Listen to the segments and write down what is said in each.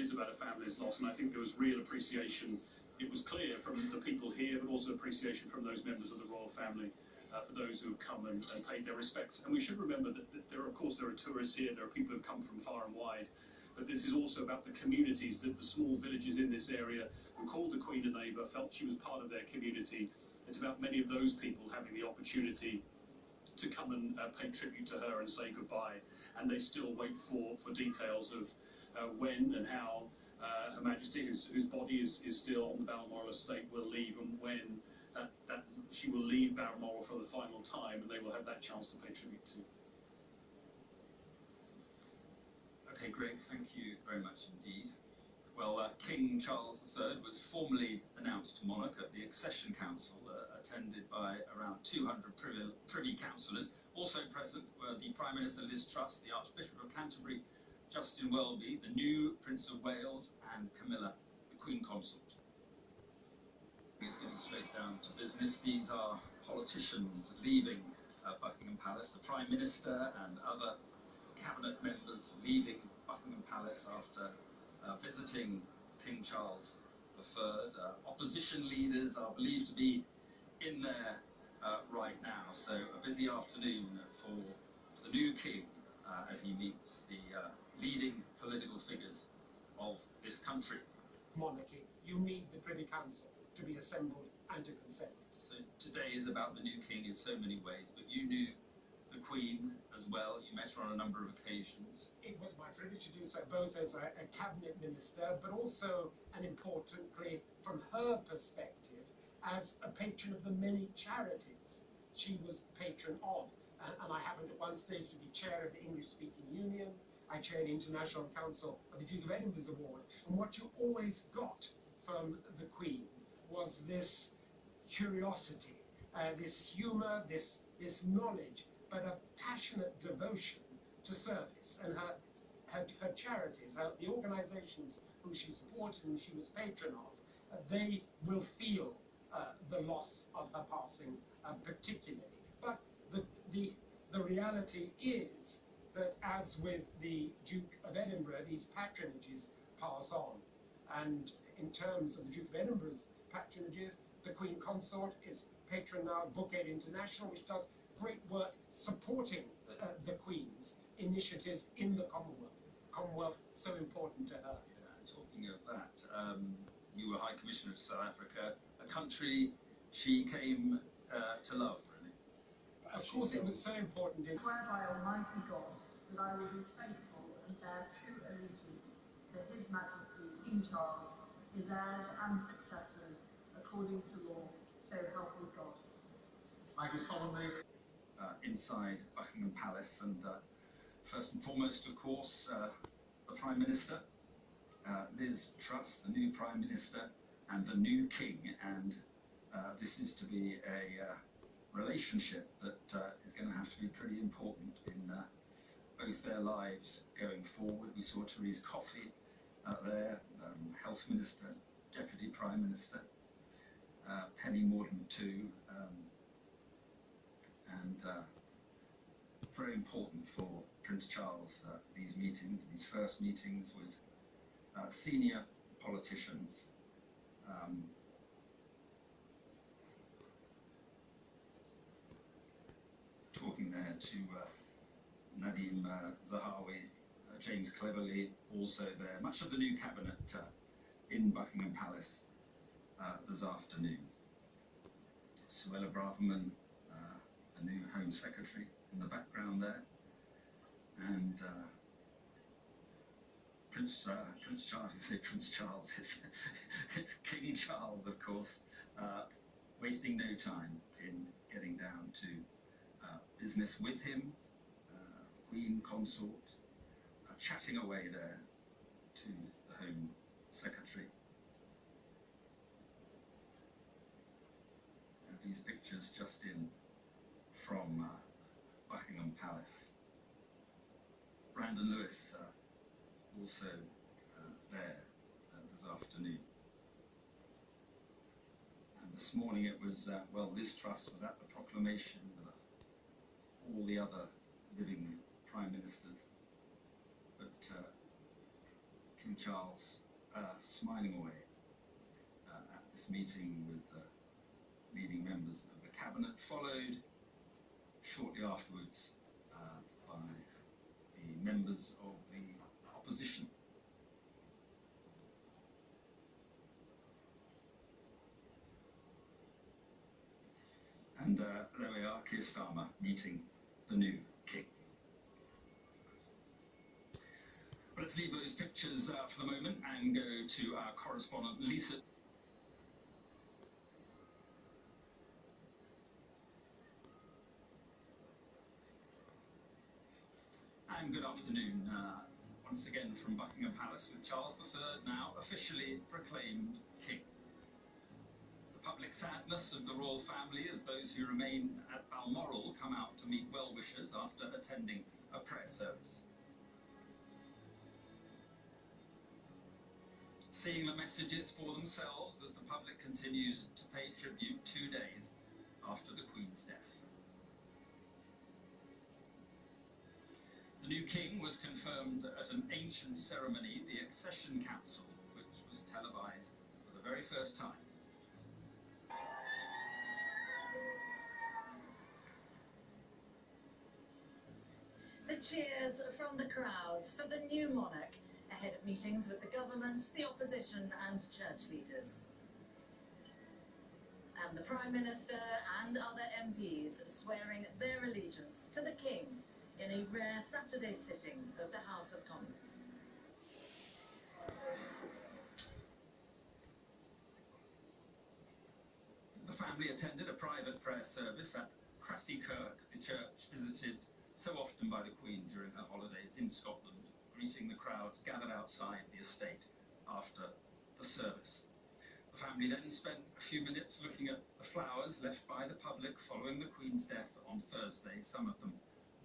is about a family's loss, and I think there was real appreciation. It was clear from the people here, but also appreciation from those members of the royal family for those who have come and paid their respects. And we should remember that there are tourists here, there are people who have come from far and wide, but this is also about the communities, the small villages in this area who called the Queen a neighbour, felt she was part of their community. It's about many of those people having the opportunity to come and pay tribute to her and say goodbye, and they still wait for details of when and how Her Majesty, whose body is still on the Balmoral estate, will leave, and when that she will leave Balmoral for the final time, and they will have that chance to pay tribute to. Okay, great, thank you very much indeed. Well, King Charles III was formally announced monarch at the Accession Council, attended by around 200 privy councillors. Also present were the Prime Minister Liz Truss, the Archbishop of Canterbury, Justin Welby, the new Prince of Wales, and Camilla, the Queen Consort. It's getting straight down to business. These are politicians leaving Buckingham Palace. The Prime Minister and other cabinet members leaving Buckingham Palace after visiting King Charles III. Opposition leaders are believed to be in there right now. So a busy afternoon for the new king as he meets the leading political figures of this country. Monarchy, you need the Privy Council to be assembled and to consent. So today is about the new king in so many ways, but you knew the Queen as well. You met her on a number of occasions. It was my privilege to do so, both as a cabinet minister, but also, and importantly, from her perspective, as a patron of the many charities she was patron of. And I happened at one stage to be chair of the English-speaking Union. I chaired the International Council of the Duke of Edinburgh's Award. And what you always got from the Queen was this curiosity, this humour, this knowledge, but a passionate devotion to service. And her charities, the organisations who she supported and she was patron of, they will feel the loss of her passing particularly. But the reality is that, as with the Duke of Edinburgh, these patronages pass on. And in terms of the Duke of Edinburgh's patronages, the Queen Consort is patron now of Bouquet International, which does great work supporting the Queen's initiatives in the Commonwealth. Commonwealth so important to her. Yeah, talking of that, you were High Commissioner of South Africa, a country she came to love, really. Of course, it was so important. I swear by Almighty God that I will be faithful and bear true allegiance to His Majesty King Charles, his heirs and successors, according to law, so help me God. I do solemnly. Inside Buckingham Palace, and first and foremost, of course, the Prime Minister, Liz Truss, the new Prime Minister, and the new King, and this is to be a relationship that is going to have to be pretty important in both their lives going forward. We saw Therese Coffey there, Health Minister, Deputy Prime Minister, Penny Mordaunt too, and very important for Prince Charles, these meetings, these first meetings with senior politicians. Talking there to Nadim Zahawi, James Cleverly, also there. Much of the new cabinet in Buckingham Palace this afternoon. Suella Braverman, the new Home Secretary, in the background there, and Prince Charles. You say Prince Charles? It's King Charles, of course, wasting no time in getting down to business with him, Queen Consort, chatting away there to the Home Secretary. And these pictures just in from Buckingham Palace. Brandon Lewis also there this afternoon. And this morning it was, well, Liz Truss was at the proclamation with all the other living Prime Ministers. But King King Charles smiling away at this meeting with leading members of the cabinet, followed shortly afterwards by the members of the opposition. And there we are, Keir Starmer meeting the new king. But let's leave those pictures for the moment and go to our correspondent Lisa. And good afternoon once again from Buckingham Palace, with Charles III now officially proclaimed king. The public sadness of the royal family as those who remain at Balmoral come out to meet well-wishers after attending a prayer service. Seeing the messages for themselves as the public continues to pay tribute 2 days after the Queen's death. The new king was confirmed at an ancient ceremony, the Accession Council, which was televised for the very first time. The cheers from the crowds for the new monarch ahead of meetings with the government, the opposition and church leaders. And the Prime Minister and other MPs swearing their allegiance to the King in a rare Saturday sitting of the House of Commons. The family attended a private prayer service at Crathie Kirk, the church visited so often by the Queen during her holidays in Scotland, greeting the crowds gathered outside the estate after the service. The family then spent a few minutes looking at the flowers left by the public following the Queen's death on Thursday, some of them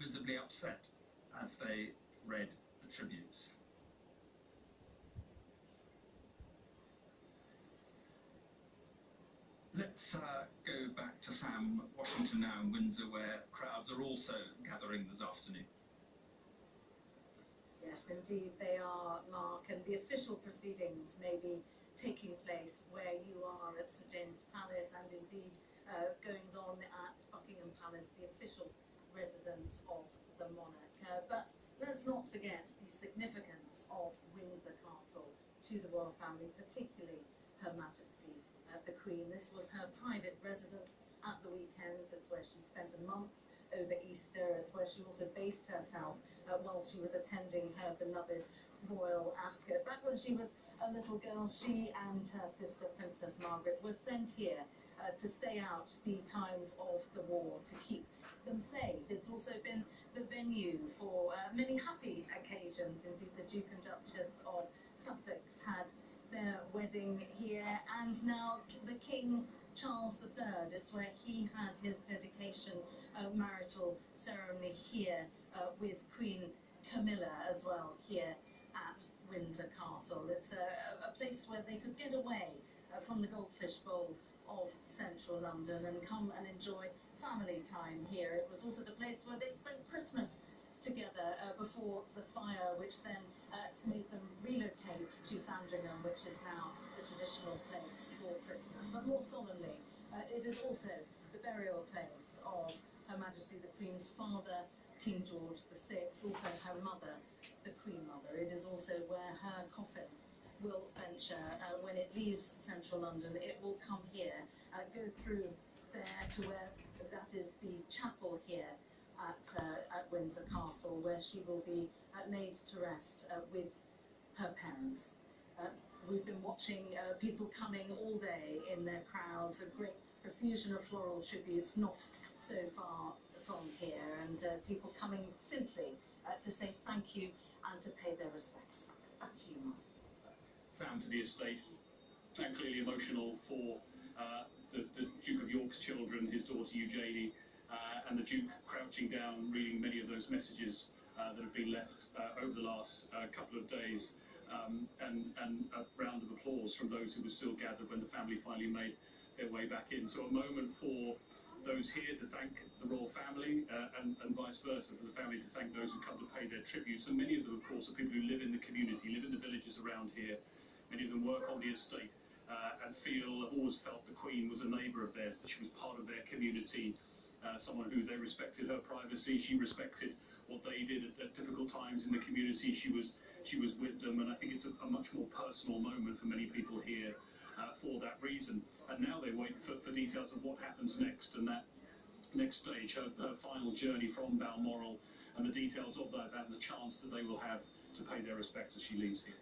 visibly upset as they read the tributes. Let's go back to Sam, Washington now in Windsor, where crowds are also gathering this afternoon. Yes, indeed they are, Mark, and the official proceedings may be taking place where you are at St James's Palace, and indeed goings on at Buckingham Palace, the official residence of the monarch. But let's not forget the significance of Windsor Castle to the royal family, particularly Her Majesty the Queen. This was her private residence at the weekends. It's where she spent a month over Easter. It's where she also based herself while she was attending her beloved royal ascot. Back when she was a little girl, she and her sister Princess Margaret were sent here to stay out the times of the war, to keep them safe. It's also been the venue for many happy occasions. Indeed, the Duke and Duchess of Sussex had their wedding here, and now the King Charles III, it's where he had his dedication marital ceremony here with Queen Camilla as well, here at Windsor Castle. It's a place where they could get away from the Goldfish Bowl of central London and come and enjoy family time here. It was also the place where they spent Christmas together before the fire, which then made them relocate to Sandringham, which is now the traditional place for Christmas. But more solemnly, it is also the burial place of Her Majesty the Queen's father, King George VI, also her mother, the Queen Mother. It is also where her coffin will venture when it leaves central London. It will come here, go through there to where that is the chapel here at Windsor Castle, where she will be laid to rest with her parents. We've been watching people coming all day in their crowds, a great profusion of floral tributes not so far from here, and people coming simply to say thank you and to pay their respects. Back to you, Mark. Sam, to the estate, and clearly emotional for the Duke of York's children, his daughter Eugenie, and the Duke crouching down, reading many of those messages that have been left over the last couple of days, and a round of applause from those who were still gathered when the family finally made their way back in. So a moment for those here to thank the royal family, and vice versa, for the family to thank those who come to pay their tributes. And many of them, of course, are people who live in the community, live in the villages around here. Many of them work on the estate and always felt the Queen was a neighbour of theirs, that she was part of their community, someone who they respected her privacy, she respected what they did at difficult times in the community. She was with them, and I think it's a much more personal moment for many people here for that reason. And now they wait for details of what happens next, and that next stage, her final journey from Balmoral, and the details of that and the chance that they will have to pay their respects as she leaves here.